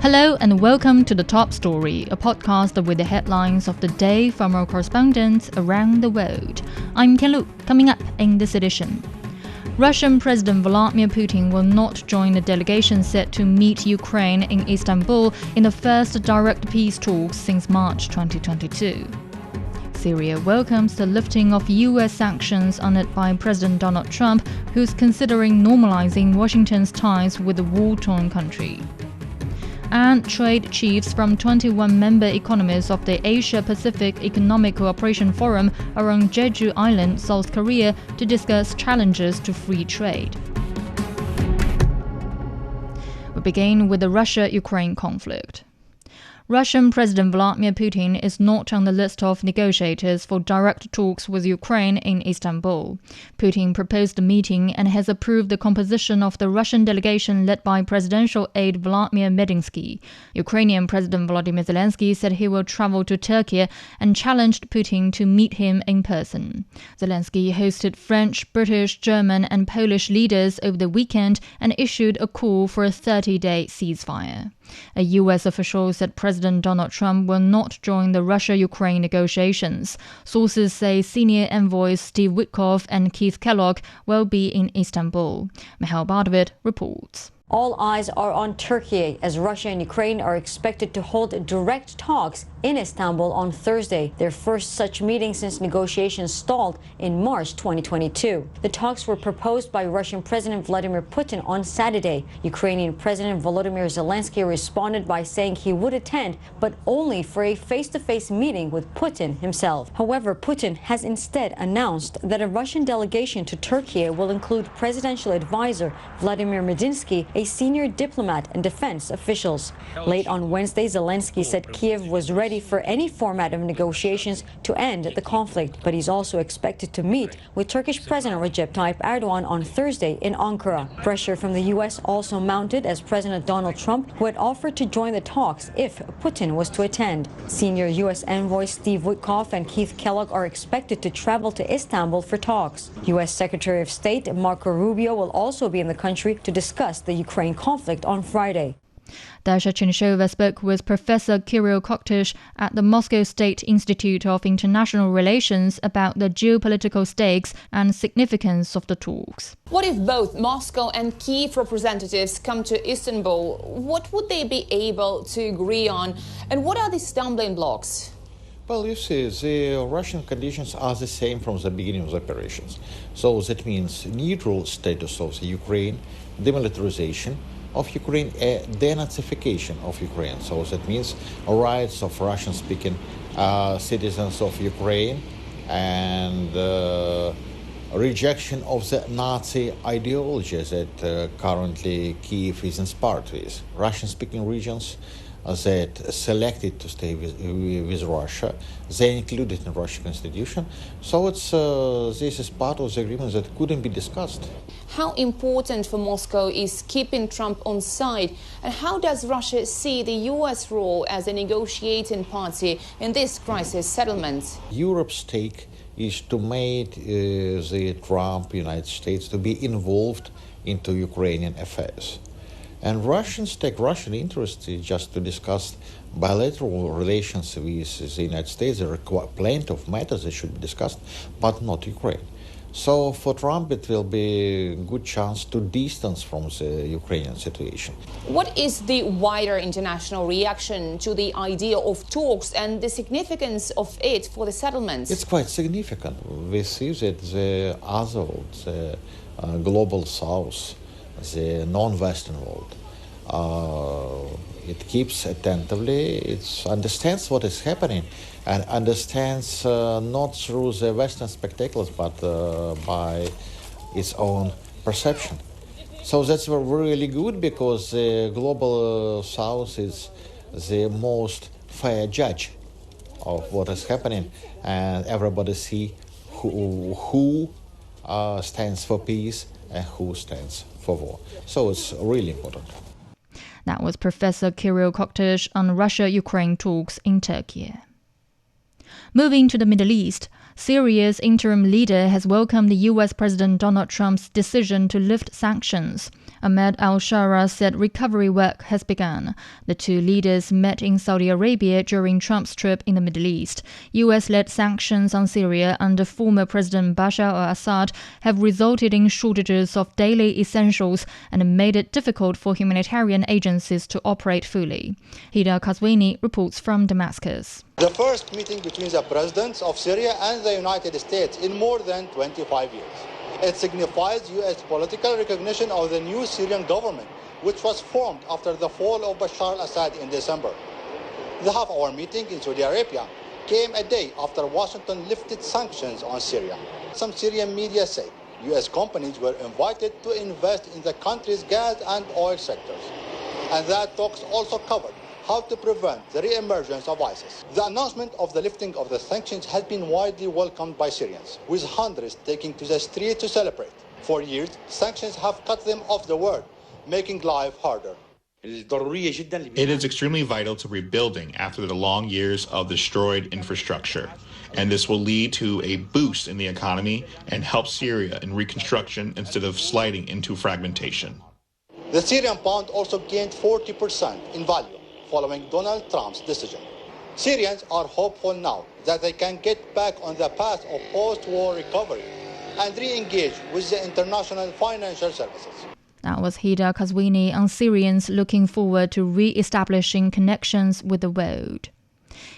Hello and welcome to The Top Story, a podcast with the headlines of the day from our correspondents around the world. I'm Tianlu. Coming up in this edition. Russian President Vladimir Putin will not join the delegation set to meet Ukraine in Istanbul in the first direct peace talks since March 2022. Syria welcomes the lifting of U.S. sanctions on it by President Donald Trump, who's considering normalizing Washington's ties with the war-torn country. And trade chiefs from 21 member economies of the Asia-Pacific Economic Cooperation Forum are on Jeju Island, South Korea, to discuss challenges to free trade. We begin with the Russia-Ukraine conflict. Russian President Vladimir Putin is not on the list of negotiators for direct talks with Ukraine in Istanbul. Putin proposed the meeting and has approved the composition of the Russian delegation led by presidential aide Vladimir Medinsky. Ukrainian President Volodymyr Zelensky said he will travel to Turkiye and challenged Putin to meet him in person. Zelensky hosted French, British, German and Polish leaders over the weekend and issued a call for a 30-day ceasefire. A U.S. official said President Donald Trump will not join the Russia-Ukraine negotiations. Sources say senior envoys Steve Witkoff and Keith Kellogg will be in Istanbul. Mihail Bardavit reports. All eyes are on Turkiye as Russia and Ukraine are expected to hold direct talks in Istanbul on Thursday, their first such meeting since negotiations stalled in March 2022. The talks were proposed by Russian President Vladimir Putin on Saturday. Ukrainian President Volodymyr Zelensky responded by saying he would attend, but only for a face-to-face meeting with Putin himself. However, Putin has instead announced that a Russian delegation to Turkey will include presidential advisor Vladimir Medinsky, a senior diplomat and defense officials. Late on Wednesday, Zelensky said Kiev was ready for any format of negotiations to end the conflict, but he's also expected to meet with Turkish President Recep Tayyip Erdogan on Thursday in Ankara. Pressure from the U.S. also mounted as President Donald Trump, who had offered to join the talks if Putin was to attend. Senior U.S. envoys Steve Witkoff and Keith Kellogg are expected to travel to Istanbul for talks. U.S. Secretary of State Marco Rubio will also be in the country to discuss the Ukraine conflict on Friday. Dasha Chinishova spoke with Professor Kirill Kokhtish at the Moscow State Institute of International Relations about the geopolitical stakes and significance of the talks. What if both Moscow and Kyiv representatives come to Istanbul? What would they be able to agree on? And what are the stumbling blocks? Well, you see, the Russian conditions are the same from the beginning of the operations. So that means neutral status of the Ukraine, demilitarization of Ukraine, a denazification of Ukraine. So that means rights of Russian-speaking citizens of Ukraine and rejection of the Nazi ideology that currently Kyiv is inspired with. Russian-speaking regions that selected to stay with Russia, they included in the Russian constitution. So this is part of the agreement that couldn't be discussed. How important for Moscow is keeping Trump on side? And how does Russia see the U.S. role as a negotiating party in this crisis settlement? Europe's stake is to make the Trump United States to be involved into Ukrainian affairs. And Russian interest is just to discuss bilateral relations with the United States. There are plenty of matters that should be discussed, but not Ukraine. So for Trump, it will be a good chance to distance from the Ukrainian situation. What is the wider international reaction to the idea of talks and the significance of it for the settlements? It's quite significant. We see that the other world, the global south, the non-Western world, it keeps attentively, it understands what is happening and understands not through the Western spectacles but by its own perception. So that's really good because the global south is the most fair judge of what is happening and everybody see who stands for peace and who stands for war. So it's really important. That was Professor Kirill Kokhtish on Russia-Ukraine talks in Turkey. Moving to the Middle East, Syria's interim leader has welcomed the U.S. President Donald Trump's decision to lift sanctions. Ahmed al-Shara said recovery work has begun. The two leaders met in Saudi Arabia during Trump's trip in the Middle East. US-led sanctions on Syria under former President Bashar al-Assad have resulted in shortages of daily essentials and made it difficult for humanitarian agencies to operate fully. Hida Kazwini reports from Damascus. The first meeting between the presidents of Syria and the United States in more than 25 years. It signifies U.S. political recognition of the new Syrian government, which was formed after the fall of Bashar al-Assad in December. The half-hour meeting in Saudi Arabia came a day after Washington lifted sanctions on Syria. Some Syrian media say U.S. companies were invited to invest in the country's gas and oil sectors, and that talks also covered how to prevent the re-emergence of ISIS. The announcement of the lifting of the sanctions has been widely welcomed by Syrians, with hundreds taking to the street to celebrate. For years, sanctions have cut them off the world, making life harder. It is extremely vital to rebuilding after the long years of destroyed infrastructure, and this will lead to a boost in the economy and help Syria in reconstruction instead of sliding into fragmentation. The Syrian pound also gained 40% in value following Donald Trump's decision. Syrians are hopeful now that they can get back on the path of post-war recovery and re-engage with the international financial services. That was Hida Kazwini on Syrians looking forward to re-establishing connections with the world.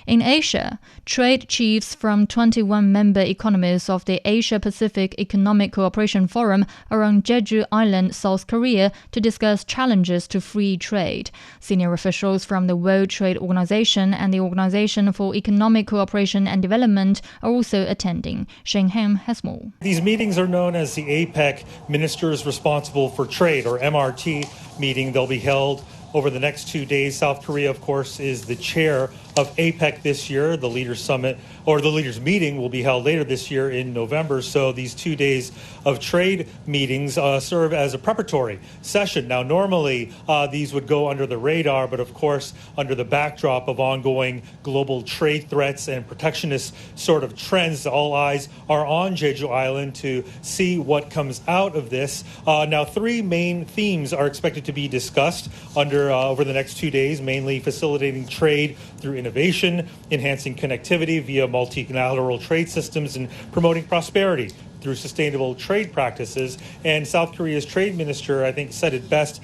In Asia, trade chiefs from 21 member economies of the Asia-Pacific Economic Cooperation Forum are on Jeju Island, South Korea, to discuss challenges to free trade. Senior officials from the World Trade Organization and the Organization for Economic Cooperation and Development are also attending. Sheng Hem has more. These meetings are known as the APEC Ministers Responsible for Trade, or MRT, meeting. They'll be held over the next 2 days. South Korea, of course, is the chair of APEC this year. The Leaders Summit, or the Leaders Meeting, will be held later this year in November. So these 2 days of trade meetings serve as a preparatory session. Now, normally these would go under the radar, but of course, under the backdrop of ongoing global trade threats and protectionist sort of trends, all eyes are on Jeju Island to see what comes out of this. Now, 3 main themes are expected to be discussed over the next 2 days, mainly facilitating trade through innovation, enhancing connectivity via multilateral trade systems, and promoting prosperity through sustainable trade practices. And South Korea's trade minister, I think, said it best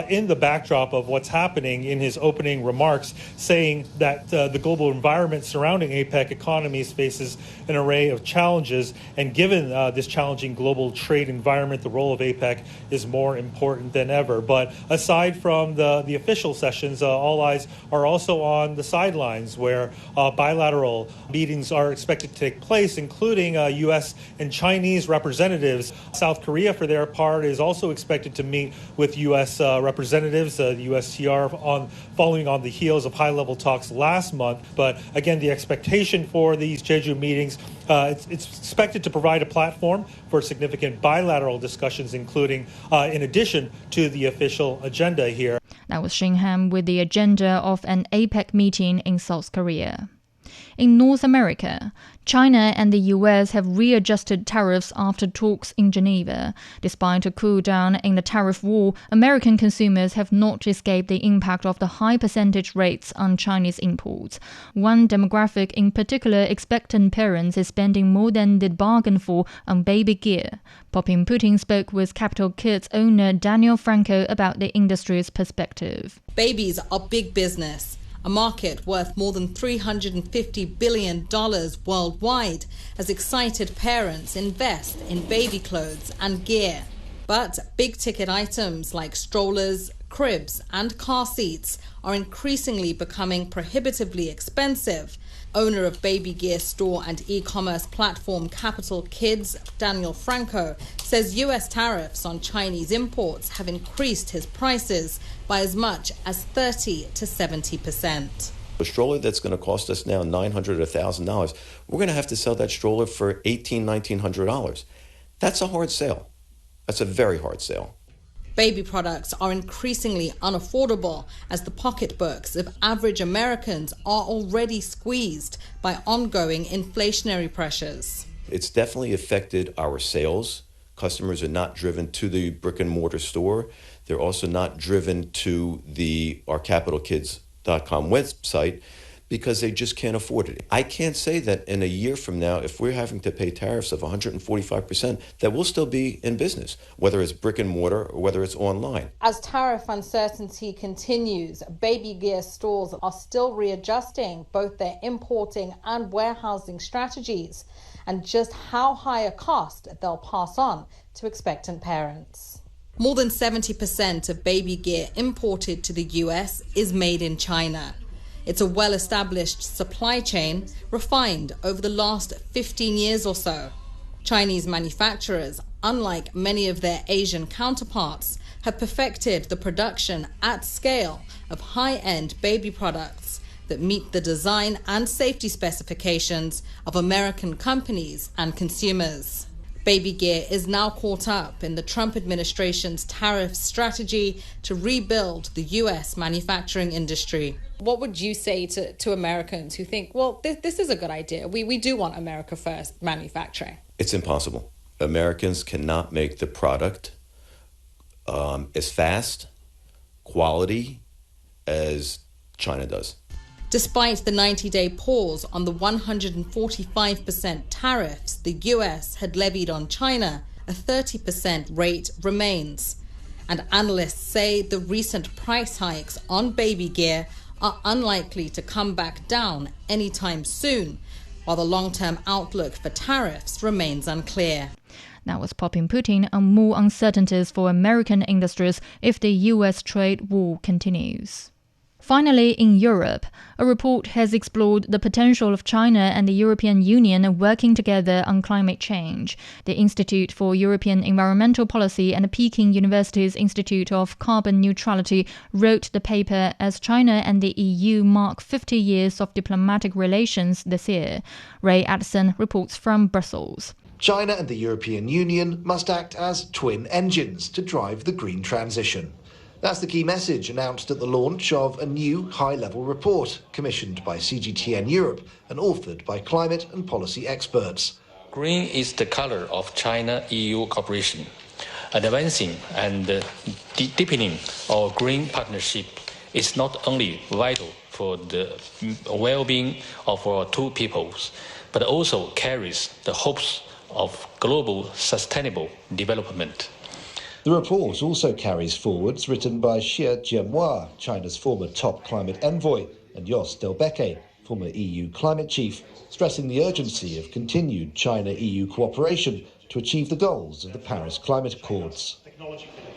in the backdrop of what's happening in his opening remarks, saying that the global environment surrounding APEC economies faces an array of challenges. And given this challenging global trade environment, the role of APEC is more important than ever. But aside from the official sessions, all eyes are also on the sidelines, where bilateral meetings are expected to take place, including U.S. and Chinese representatives. South Korea, for their part, is also expected to meet with U.S. representatives, the USTR, following on the heels of high-level talks last month. But again, the expectation for these Jeju meetings, it's expected to provide a platform for significant bilateral discussions, including in addition to the official agenda here. That was Sheng Hem with the agenda of an APEC meeting in South Korea. In North America, China and the US have readjusted tariffs after talks in Geneva. Despite a cool down in the tariff war, American consumers have not escaped the impact of the high percentage rates on Chinese imports. One demographic in particular, expectant parents, is spending more than they'd bargained for on baby gear. Popping Putin spoke with Capital Kids owner Daniel Franco about the industry's perspective. Babies are big business, a market worth more than $350 billion worldwide, as excited parents invest in baby clothes and gear. But big-ticket items like strollers, cribs and car seats are increasingly becoming prohibitively expensive. Owner of baby gear store and e-commerce platform Capital Kids, Daniel Franco, says US tariffs on Chinese imports have increased his prices by as much as 30 to 70%. A stroller that's going to cost us now $900 or $1,000, we're going to have to sell that stroller for $1,800, $1,900. That's a hard sale. That's a very hard sale. Baby products are increasingly unaffordable as the pocketbooks of average Americans are already squeezed by ongoing inflationary pressures. It's definitely affected our sales. Customers are not driven to the brick and mortar store. They're also not driven to the ourcapitalkids.com website because they just can't afford it. I can't say that in a year from now, if we're having to pay tariffs of 145%, that we'll still be in business, whether it's brick and mortar or whether it's online. As tariff uncertainty continues, baby gear stores are still readjusting both their importing and warehousing strategies and just how high a cost they'll pass on to expectant parents. More than 70% of baby gear imported to the US is made in China. It's a well-established supply chain refined over the last 15 years or so. Chinese manufacturers, unlike many of their Asian counterparts, have perfected the production at scale of high-end baby products that meet the design and safety specifications of American companies and consumers. Baby gear is now caught up in the Trump administration's tariff strategy to rebuild the US manufacturing industry. What would you say to Americans who think, well, this is a good idea. We do want America first manufacturing? It's impossible. Americans cannot make the product as fast, quality as China does. Despite the 90-day pause on the 145% tariffs the US had levied on China, a 30% rate remains. And analysts say the recent price hikes on baby gear are unlikely to come back down anytime soon, while the long-term outlook for tariffs remains unclear. That was popping Putin on more uncertainties for American industries if the US trade war continues. Finally, in Europe, a report has explored the potential of China and the European Union working together on climate change. The Institute for European Environmental Policy and Peking University's Institute of Carbon Neutrality wrote the paper as China and the EU mark 50 years of diplomatic relations this year. Ray Addison reports from Brussels. China and the European Union must act as twin engines to drive the green transition. That's the key message announced at the launch of a new high-level report commissioned by CGTN Europe and authored by climate and policy experts. Green is the color of China-EU cooperation. Advancing and deepening our green partnership is not only vital for the well-being of our two peoples, but also carries the hopes of global sustainable development. The report also carries forwards written by Xie Jianhua, China's former top climate envoy, and Jos Delbeke, former EU climate chief, stressing the urgency of continued China-EU cooperation to achieve the goals of the Paris Climate Accords.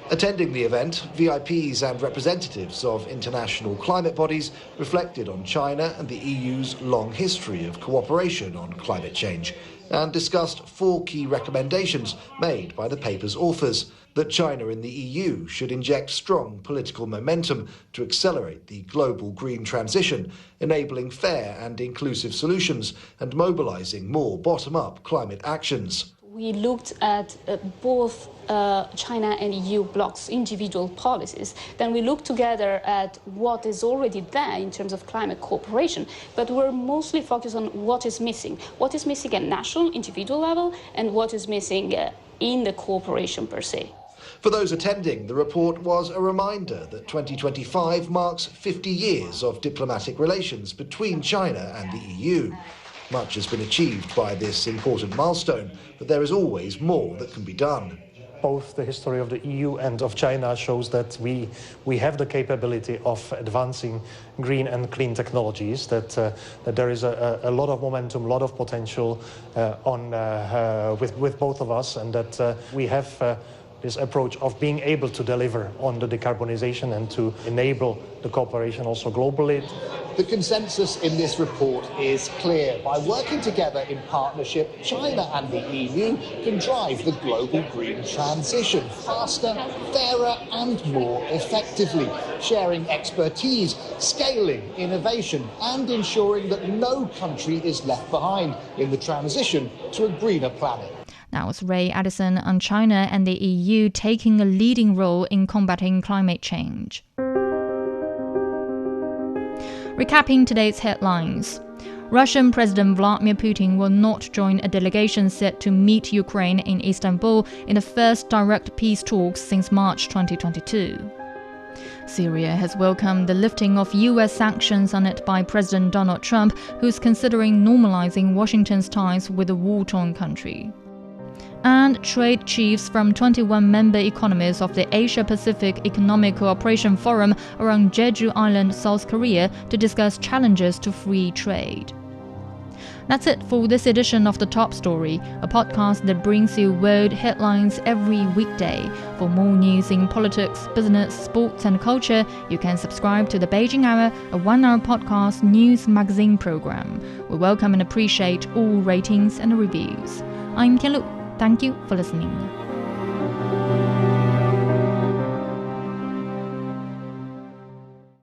Attending the event, VIPs and representatives of international climate bodies reflected on China and the EU's long history of cooperation on climate change and discussed 4 key recommendations made by the paper's authors: that China and the EU should inject strong political momentum to accelerate the global green transition, enabling fair and inclusive solutions and mobilizing more bottom-up climate actions. We looked at both China and EU blocs' individual policies. Then we looked together at what is already there in terms of climate cooperation, but we're mostly focused on what is missing at national, individual level, and what is missing in the cooperation per se. For those attending, the report was a reminder that 2025 marks 50 years of diplomatic relations between China and the EU. Much has been achieved by this important milestone, but there is always more that can be done. Both the history of the EU and of China shows that we have the capability of advancing green and clean technologies, that there is a lot of momentum, a lot of potential with both of us, and that we have this approach of being able to deliver on the decarbonization and to enable the cooperation also globally. The consensus in this report is clear. By working together in partnership, China and the EU can drive the global green transition faster, fairer and more effectively, sharing expertise, scaling innovation and ensuring that no country is left behind in the transition to a greener planet. That was Ray Addison on China and the EU taking a leading role in combating climate change. Recapping today's headlines. Russian President Vladimir Putin will not join a delegation set to meet Ukraine in Istanbul in the first direct peace talks since March 2022. Syria has welcomed the lifting of U.S. sanctions on it by President Donald Trump, who's considering normalizing Washington's ties with the war-torn country. And trade chiefs from 21 member economies of the Asia-Pacific Economic Cooperation Forum are on Jeju Island, South Korea, to discuss challenges to free trade. That's it for this edition of The Top Story, a podcast that brings you world headlines every weekday. For more news in politics, business, sports and culture, you can subscribe to The Beijing Hour, a one-hour podcast news magazine program. We welcome and appreciate all ratings and reviews. I'm Tianlu. Thank you for listening.